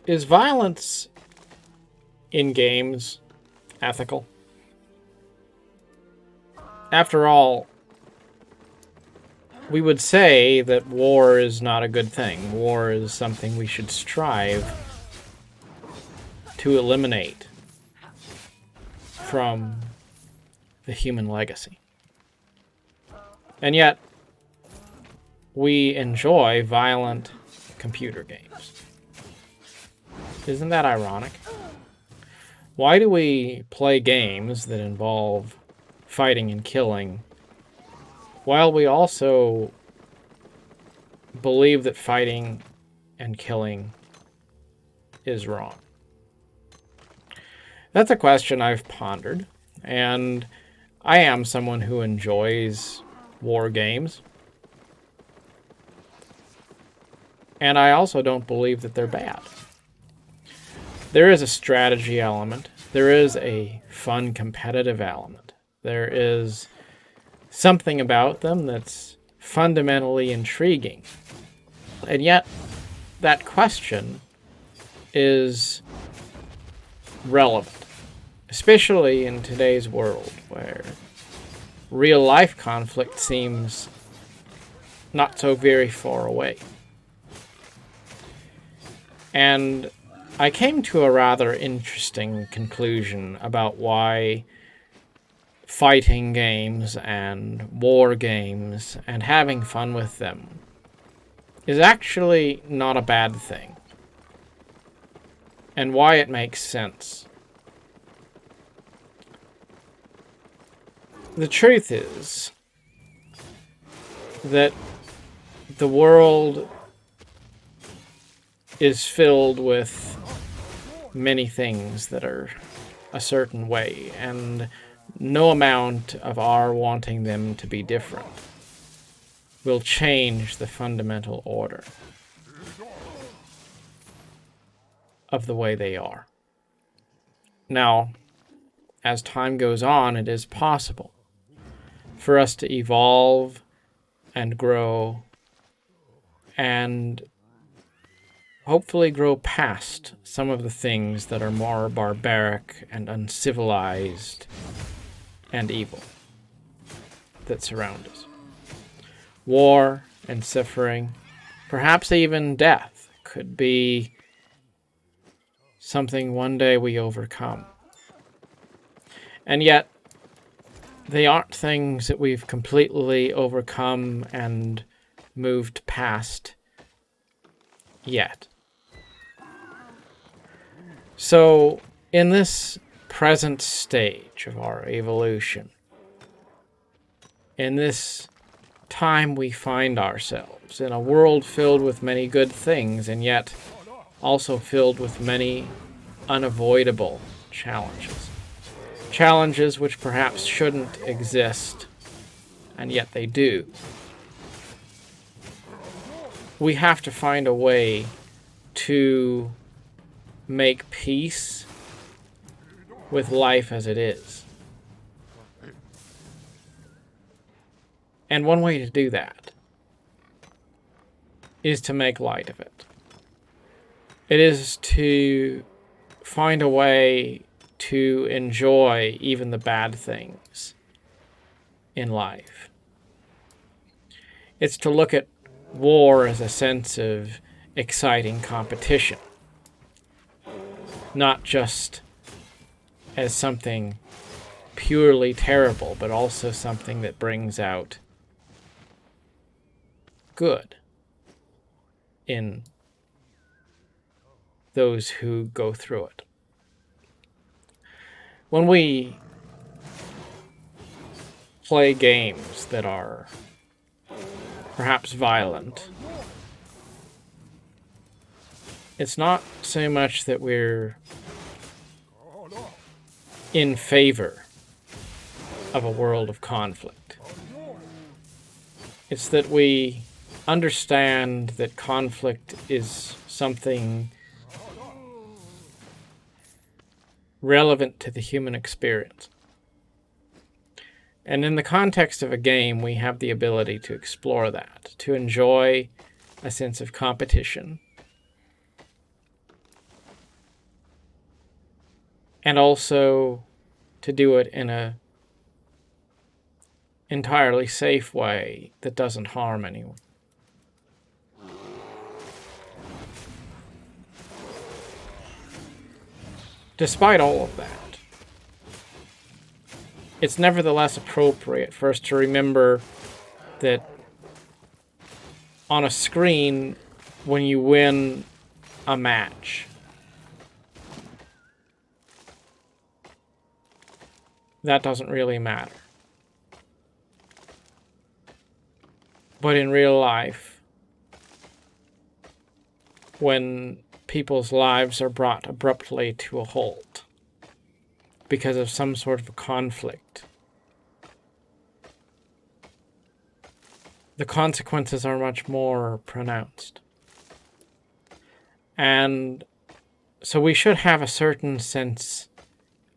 Is violence in games ethical? After all, we would say that war is not a good thing. War is something we should strive to eliminate from the human legacy. And yet, we enjoy violent computer games. Isn't that ironic? Why do we play games that involve fighting and killing while we also believe that fighting and killing is wrong? That's a question I've pondered, and I am someone who enjoys war games. And I also don't believe that they're bad. There is a strategy element. There is a fun competitive element. There is something about them that's fundamentally intriguing. And yet, that question is relevant, especially in today's world where real-life conflict seems not so very far away. And I came to a rather interesting conclusion about why fighting games and war games and having fun with them is actually not a bad thing, and why it makes sense. The truth is that the world is filled with many things that are a certain way, and no amount of our wanting them to be different will change the fundamental order of the way they are. Now, as time goes on, it is possible for us to evolve and grow and hopefully grow past some of the things that are more barbaric and uncivilized and evil that surround us. War and suffering, perhaps even death, could be something one day we overcome. And yet, they aren't things that we've completely overcome and moved past yet. So, in this present stage of our evolution, in this time we find ourselves, in a world filled with many good things, and yet also filled with many unavoidable challenges. Challenges which perhaps shouldn't exist, and yet they do. We have to find a way to make peace with life as it is. And one way to do that is to make light of it. It is to find a way to enjoy even the bad things in life. It's to look at war as a sense of exciting competition, not just as something purely terrible, but also something that brings out good in those who go through it. When we play games that are perhaps violent, it's not so much that we're in favor of a world of conflict. It's that we understand that conflict is something relevant to the human experience. And in the context of a game, we have the ability to explore that, to enjoy a sense of competition, and also to do it in a entirely safe way that doesn't harm anyone. Despite all of that, it's nevertheless appropriate for us to remember that on a screen, when you win a match, that doesn't really matter. But in real life, when people's lives are brought abruptly to a halt because of some sort of a conflict, the consequences are much more pronounced. And so we should have a certain sense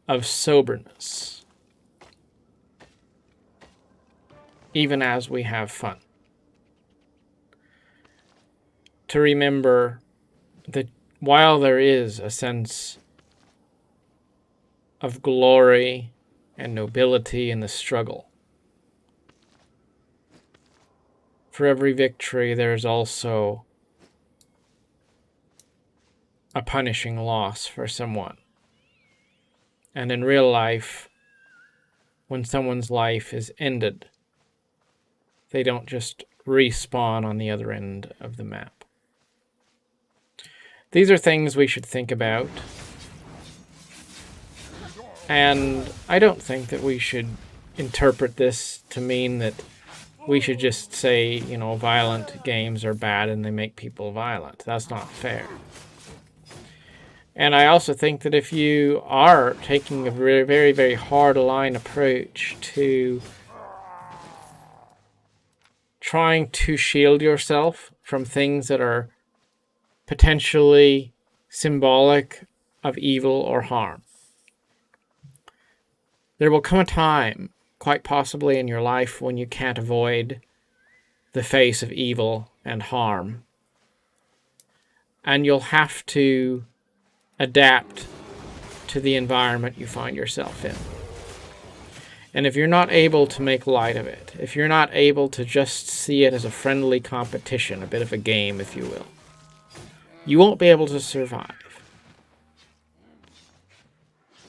of soberness, even as we have fun. To remember that while there is a sense of glory and nobility in the struggle, for every victory there is also a punishing loss for someone. And in real life, when someone's life is ended, they don't just respawn on the other end of the map. These are things we should think about. And I don't think that we should interpret this to mean that we should just say, violent games are bad and they make people violent. That's not fair. And I also think that if you are taking a very, very, very hard line approach to trying to shield yourself from things that are potentially symbolic of evil or harm, there will come a time, quite possibly in your life, when you can't avoid the face of evil and harm. And you'll have to adapt to the environment you find yourself in. And if you're not able to make light of it, if you're not able to just see it as a friendly competition, a bit of a game, if you will, you won't be able to survive.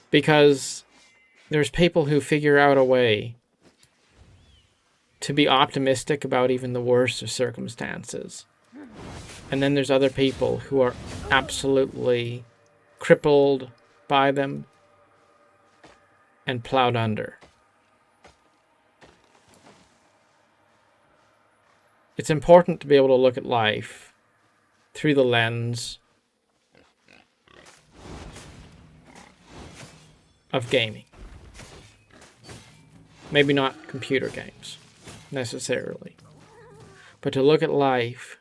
Because there's people who figure out a way to be optimistic about even the worst of circumstances. And then there's other people who are absolutely crippled by them and plowed under. It's important to be able to look at life through the lens of gaming. Maybe not computer games, necessarily. But to look at life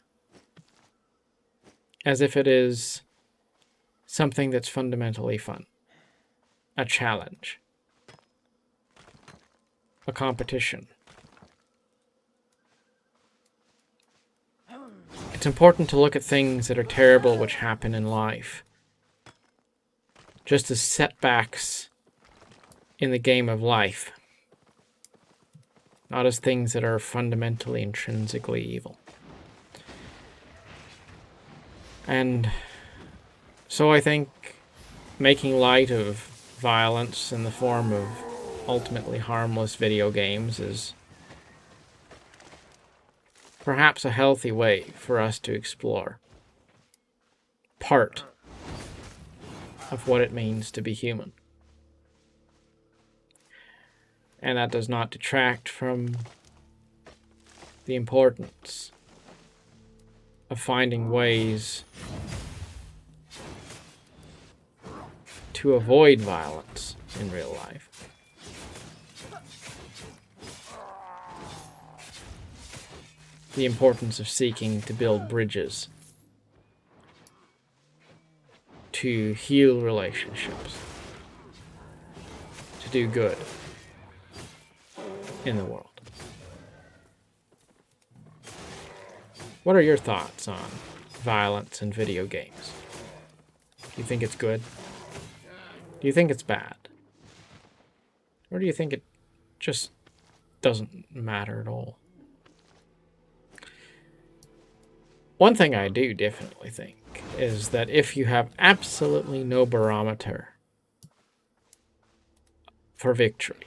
as if it is something that's fundamentally fun. A challenge. A competition. It's important to look at things that are terrible which happen in life just as setbacks in the game of life, not as things that are fundamentally, intrinsically evil. And so I think making light of violence in the form of ultimately harmless video games is perhaps a healthy way for us to explore part of what it means to be human. And that does not detract from the importance of finding ways to avoid violence in real life. The importance of seeking to build bridges to heal relationships, to do good in the world. What are your thoughts on violence in video games? Do you think it's good? Do Do you think it's bad? Or do you think it just doesn't matter at all? One thing I do definitely think is that if you have absolutely no barometer for victory,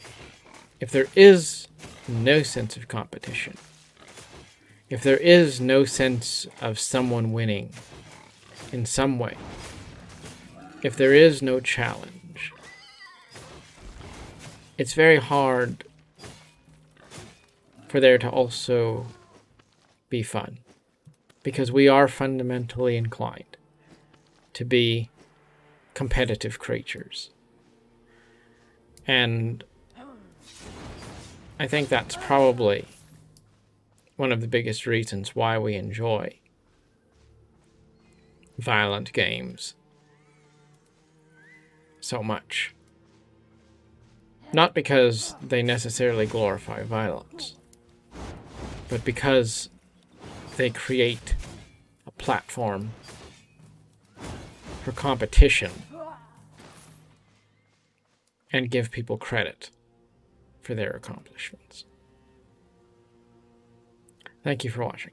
if there is no sense of competition, if there is no sense of someone winning in some way, if there is no challenge, it's very hard for there to also be fun, because we are fundamentally inclined to be competitive creatures. And I think that's probably one of the biggest reasons why we enjoy violent games so much. Not because they necessarily glorify violence, but because they create a platform for competition and give people credit for their accomplishments. Thank you for watching.